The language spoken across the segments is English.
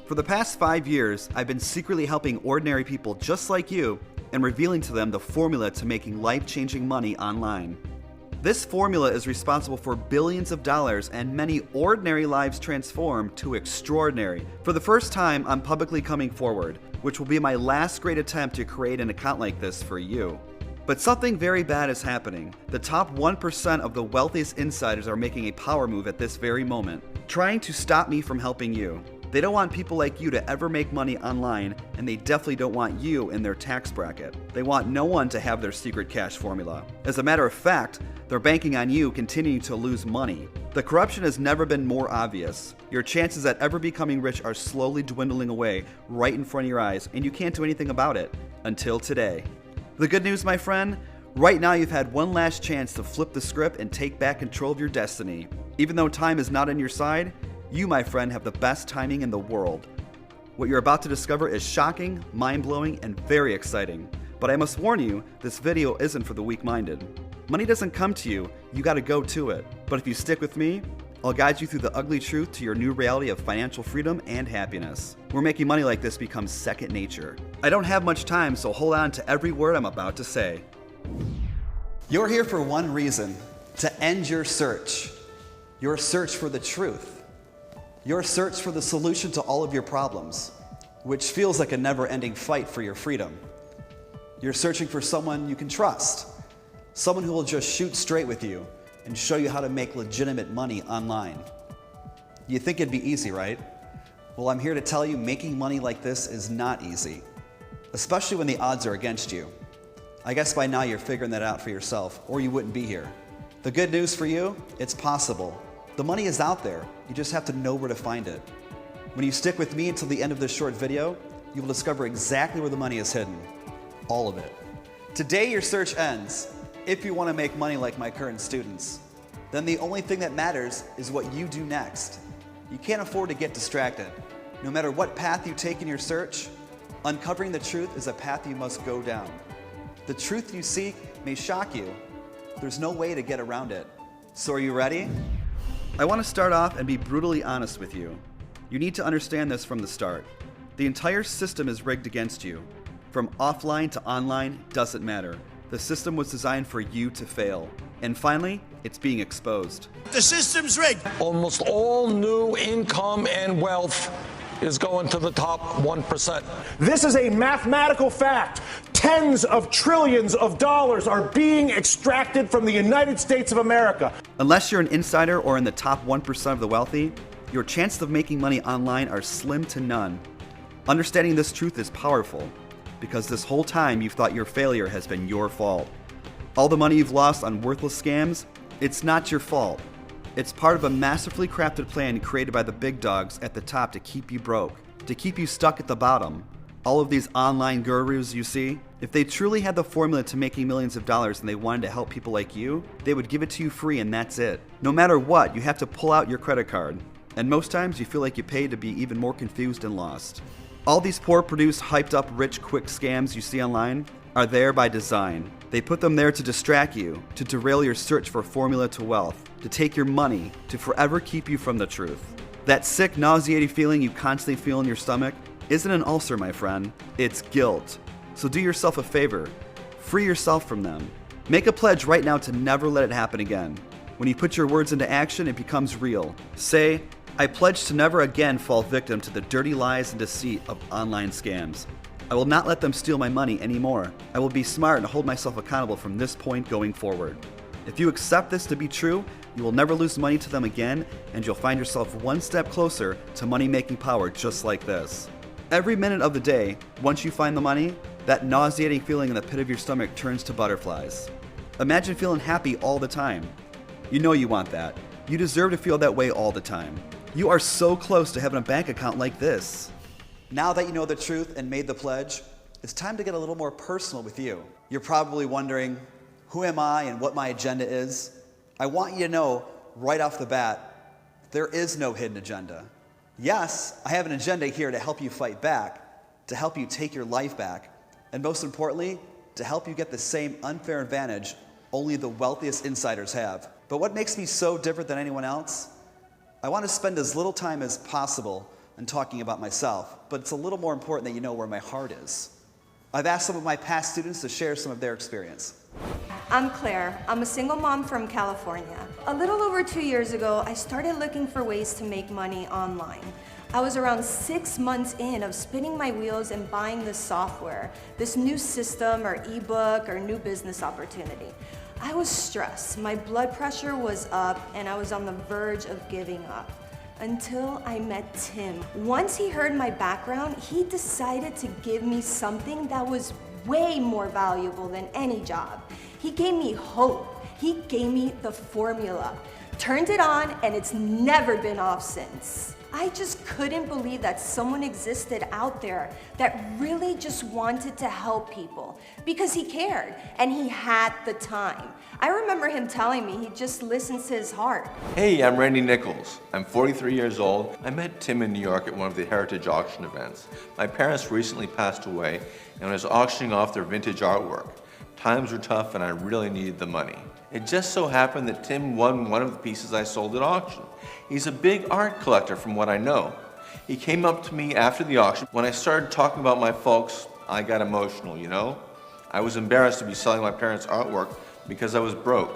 For the past 5 years, I've been secretly helping ordinary people just like you and revealing to them the formula to making life-changing money online. This formula is responsible for billions of dollars and many ordinary lives transformed to extraordinary. For the first time, I'm publicly coming forward, which will be my last great attempt to create an account like this for you. But something very bad is happening. The top 1% of the wealthiest insiders are making a power move at this very moment, trying to stop me from helping you. They don't want people like you to ever make money online, and they definitely don't want you in their tax bracket. They want no one to have their secret cash formula. As a matter of fact, they're banking on you continuing to lose money. The corruption has never been more obvious. Your chances at ever becoming rich are slowly dwindling away right in front of your eyes, and you can't do anything about it until today. The good news, my friend, right now you've had one last chance to flip the script and take back control of your destiny. Even though time is not on your side, you, my friend, have the best timing in the world. What you're about to discover is shocking, mind-blowing, and very exciting. But I must warn you, this video isn't for the weak-minded. Money doesn't come to you, you gotta go to it. But if you stick with me, I'll guide you through the ugly truth to your new reality of financial freedom and happiness, where making money like this becomes second nature. I don't have much time, so hold on to every word I'm about to say. You're here for one reason: to end your search. Your search for the truth. Your search for the solution to all of your problems, which feels like a never-ending fight for your freedom. You're searching for someone you can trust, someone who will just shoot straight with you and show you how to make legitimate money online. You think it'd be easy, right? Well, I'm here to tell you making money like this is not easy, especially when the odds are against you. I guess by now you're figuring that out for yourself, or you wouldn't be here. The good news for you, it's possible. The money is out there, you just have to know where to find it. When you stick with me until the end of this short video, you will discover exactly where the money is hidden. All of it. Today your search ends. If you want to make money like my current students, then the only thing that matters is what you do next. You can't afford to get distracted. No matter what path you take in your search, uncovering the truth is a path you must go down. The truth you seek may shock you. There's no way to get around it. So are you ready? I want to start off and be brutally honest with you. You need to understand this from the start. The entire system is rigged against you. From offline to online, doesn't matter. The system was designed for you to fail. And finally, it's being exposed. The system's rigged. Almost all new income and wealth is going to the top 1%. This is a mathematical fact. Tens of trillions of dollars are being extracted from the United States of America. Unless you're an insider or in the top 1% of the wealthy, your chances of making money online are slim to none. Understanding this truth is powerful, because this whole time you've thought your failure has been your fault. All the money you've lost on worthless scams, it's not your fault. It's part of a masterfully crafted plan created by the big dogs at the top to keep you broke, to keep you stuck at the bottom. All of these online gurus you see, if they truly had the formula to making millions of dollars and they wanted to help people like you, they would give it to you free and that's it. No matter what, you have to pull out your credit card. And most times you feel like you pay to be even more confused and lost. All these poor produced, hyped up, rich, quick scams you see online are there by design. They put them there to distract you, to derail your search for formula to wealth, to take your money, to forever keep you from the truth. That sick, nauseating feeling you constantly feel in your stomach isn't an ulcer, my friend. It's guilt. So do yourself a favor. Free yourself from them. Make a pledge right now to never let it happen again. When you put your words into action, it becomes real. Say, I pledge to never again fall victim to the dirty lies and deceit of online scams. I will not let them steal my money anymore. I will be smart and hold myself accountable from this point going forward. If you accept this to be true, you will never lose money to them again, and you'll find yourself one step closer to money-making power just like this. Every minute of the day, once you find the money, that nauseating feeling in the pit of your stomach turns to butterflies. Imagine feeling happy all the time. You know you want that. You deserve to feel that way all the time. You are so close to having a bank account like this. Now that you know the truth and made the pledge, it's time to get a little more personal with you. You're probably wondering, who am I and what my agenda is? I want you to know right off the bat, there is no hidden agenda. Yes, I have an agenda here to help you fight back, to help you take your life back, and most importantly, to help you get the same unfair advantage only the wealthiest insiders have. But what makes me so different than anyone else? I want to spend as little time as possible and talking about myself, but it's a little more important that you know where my heart is. I've asked some of my past students to share some of their experience. I'm Claire. I'm a single mom from California. A little over 2 years ago, I started looking for ways to make money online. I was around 6 months in of spinning my wheels and buying this software, this new system or ebook or new business opportunity. I was stressed, my blood pressure was up, and I was on the verge of giving up. Until I met Tim. Once he heard my background, he decided to give me something that was way more valuable than any job. He gave me hope. He gave me the formula. Turned it on, and it's never been off since. I just couldn't believe that someone existed out there that really just wanted to help people because he cared and he had the time. I remember him telling me he just listens to his heart. Hey, I'm Randy Nichols. I'm 43 years old. I met Tim in New York at one of the Heritage Auction events. My parents recently passed away and I was auctioning off their vintage artwork. Times were tough and I really needed the money. It just so happened that Tim won one of the pieces I sold at auction. He's a big art collector from what I know. He came up to me after the auction. When I started talking about my folks, I got emotional, you know? I was embarrassed to be selling my parents' artwork because I was broke.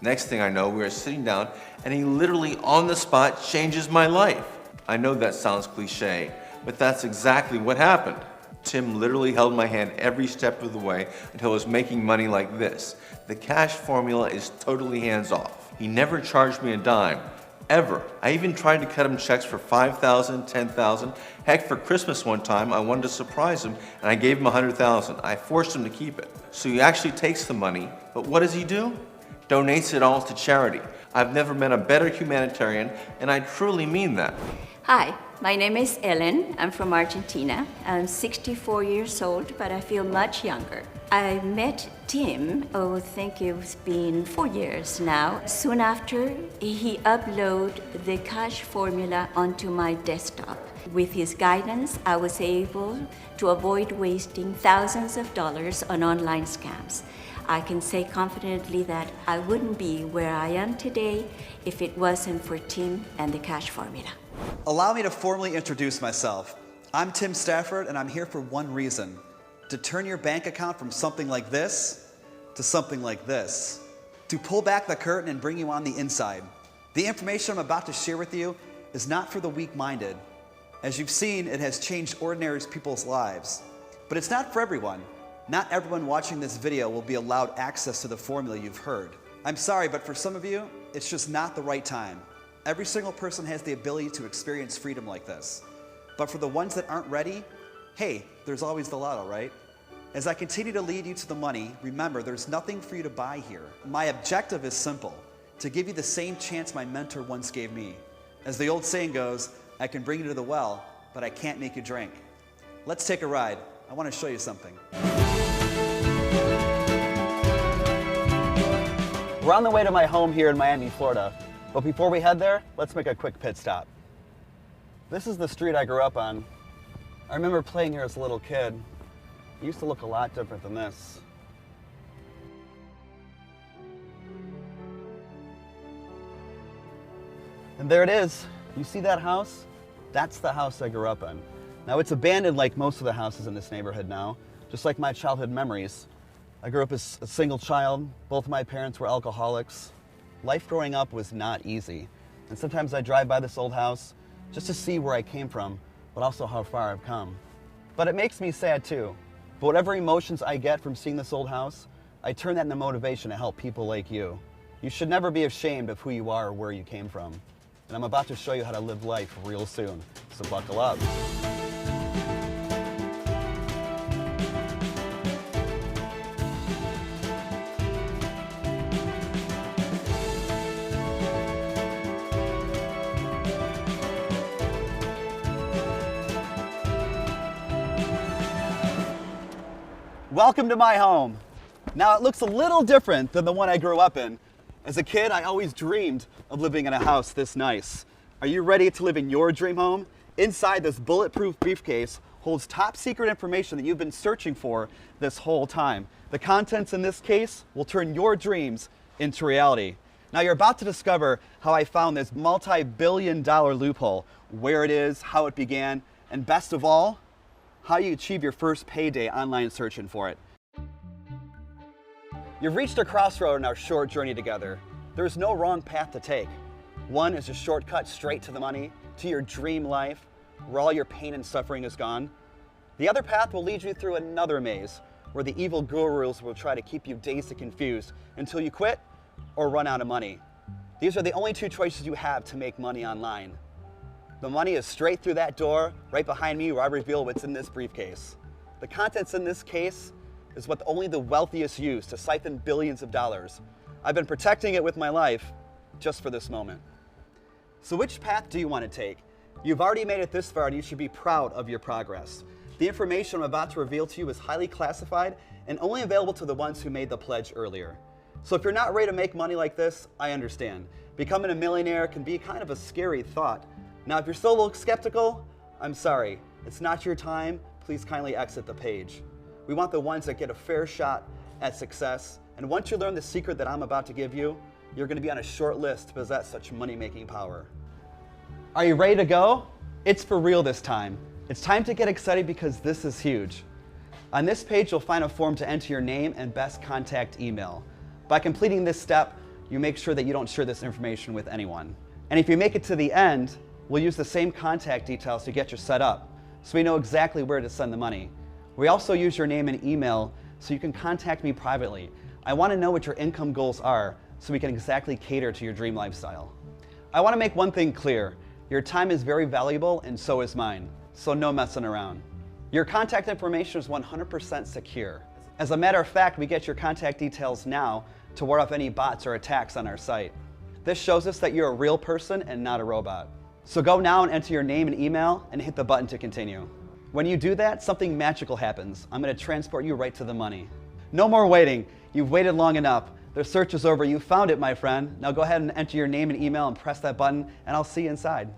Next thing I know, we were sitting down and he literally on the spot changes my life. I know that sounds cliche, but that's exactly what happened. Tim literally held my hand every step of the way until I was making money like this. The cash formula is totally hands-off. He never charged me a dime, ever. I even tried to cut him checks for $5,000, $10,000. Heck, for Christmas one time, I wanted to surprise him and I gave him $100,000. I forced him to keep it. So he actually takes the money, but what does he do? Donates it all to charity. I've never met a better humanitarian, and I truly mean that. Hi, my name is Ellen. I'm from Argentina. I'm 64 years old, but I feel much younger. I met Tim, I think it's been 4 years now. Soon after, he uploaded the cash formula onto my desktop. With his guidance, I was able to avoid wasting thousands of dollars on online scams. I can say confidently that I wouldn't be where I am today if it wasn't for Tim and the cash formula. Allow me to formally introduce myself. I'm Tim Stafford, and I'm here for one reason: to turn your bank account from something like this to something like this. To pull back the curtain and bring you on the inside. The information I'm about to share with you is not for the weak-minded. As you've seen, it has changed ordinary people's lives. But it's not for everyone. Not everyone watching this video will be allowed access to the formula you've heard. I'm sorry, but for some of you, it's just not the right time. Every single person has the ability to experience freedom like this. But for the ones that aren't ready, hey, there's always the lotto, right? As I continue to lead you to the money, remember there's nothing for you to buy here. My objective is simple: to give you the same chance my mentor once gave me. As the old saying goes, I can bring you to the well, but I can't make you drink. Let's take a ride. I want to show you something. We're on the way to my home here in Miami, Florida. But before we head there, let's make a quick pit stop. This is the street I grew up on. I remember playing here as a little kid. It used to look a lot different than this. And there it is. You see that house? That's the house I grew up in. Now it's abandoned like most of the houses in this neighborhood now, just like my childhood memories. I grew up as a single child. Both of my parents were alcoholics. Life growing up was not easy. And sometimes I drive by this old house just to see where I came from, but also how far I've come. But it makes me sad too. But whatever emotions I get from seeing this old house, I turn that into motivation to help people like you. You should never be ashamed of who you are or where you came from. And I'm about to show you how to live life real soon, so buckle up. Welcome to my home. Now it looks a little different than the one I grew up in. As a kid, I always dreamed of living in a house this nice. Are you ready to live in your dream home? Inside this bulletproof briefcase holds top secret information that you've been searching for this whole time. The contents in this case will turn your dreams into reality. Now you're about to discover how I found this multi-billion-dollar loophole, where it is, how it began, and best of all, how you achieve your first payday online searching for it. You've reached a crossroad in our short journey together. There is no wrong path to take. One is a shortcut straight to the money, to your dream life, where all your pain and suffering is gone. The other path will lead you through another maze, where the evil gurus will try to keep you dazed and confused until you quit or run out of money. These are the only two choices you have to make money online. The money is straight through that door, right behind me, where I reveal what's in this briefcase. The contents in this case is what only the wealthiest use to siphon billions of dollars. I've been protecting it with my life just for this moment. So which path do you want to take? You've already made it this far and you should be proud of your progress. The information I'm about to reveal to you is highly classified and only available to the ones who made the pledge earlier. So if you're not ready to make money like this, I understand. Becoming a millionaire can be kind of a scary thought. Now, if you're still a little skeptical, I'm sorry. It's not your time. Please kindly exit the page. We want the ones that get a fair shot at success. And once you learn the secret that I'm about to give you, you're going to be on a short list to possess such money-making power. Are you ready to go? It's for real this time. It's time to get excited because this is huge. On this page, you'll find a form to enter your name and best contact email. By completing this step, you make sure that you don't share this information with anyone. And if you make it to the end, we'll use the same contact details to get you set up, so we know exactly where to send the money. We also use your name and email so you can contact me privately. I want to know what your income goals are so we can exactly cater to your dream lifestyle. I want to make one thing clear. Your time is very valuable and so is mine, so no messing around. Your contact information is 100% secure. As a matter of fact, we get your contact details now to ward off any bots or attacks on our site. This shows us that you're a real person and not a robot. So go now and enter your name and email and hit the button to continue. When you do that, something magical happens. I'm going to transport you right to the money. No more waiting. You've waited long enough. The search is over. You found it, my friend. Now go ahead and enter your name and email and press that button, and I'll see you inside.